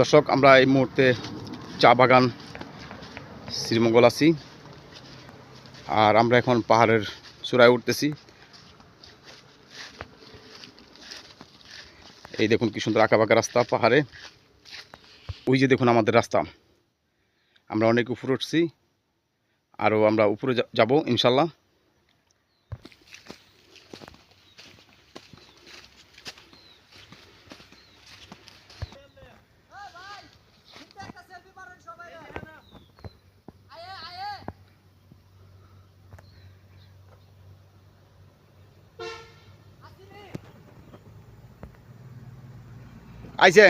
দর্শক, আমরা এই মুহূর্তে চা বাগান শ্রীমঙ্গল আছি, আর আমরা এখন পাহাড়ের চূড়ায় উঠতেছি। এই দেখুন কি সুন্দর আঁকাবাঁকা রাস্তা পাহাড়ে। ওই যে দেখুন আমাদের রাস্তা। আমরা অনেক উপরে উঠছি, আরও আমরা উপরে যাব ইনশাল্লাহ। আইছে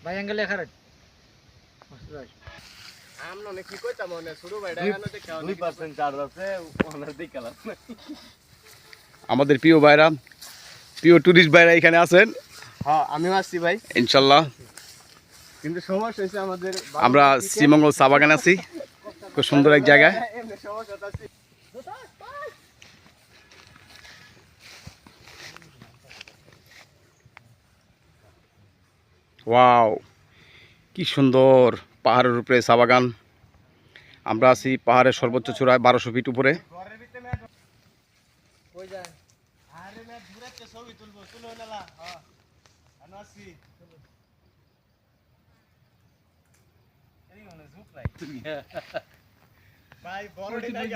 ভাই অ্যাঙ্গেল লেখা রাখ আমনো নে কি কইতা মনে শুরু ভাই ডাগানো দেখে 2% চার্জ আছে ওনার দিকে লাভ নাই। আমাদের প্রিয় ভাইরা, প্রিয় টুরিস্ট ভাইরা এখানে আছেন। হ্যাঁ আমিও আসছি ভাই ইনশাল্লাহ। কিন্তু সমস্যা হইছে আমাদের আমরা শ্রীমঙ্গল চা বাগানে আছি, খুব সুন্দর এক জায়গায়। এমনি সমস্যা আছে। ওয়াও, কি সুন্দর পাহাড়ের উপরে চা বাগান। আমরা আছি পাহাড়ের সর্বোচ্চ চূড়ায় 1200 ফিট উপরে। ঘরের ভিতরে ম্যাট কই যায়? আরে ম্যাট ঘুরাচ্ছে ছবি তুলবো তুলো নালা। হ্যাঁ আমি আসছি। এই মনে ঝুপ লাই। ভাই বড় ডিনাই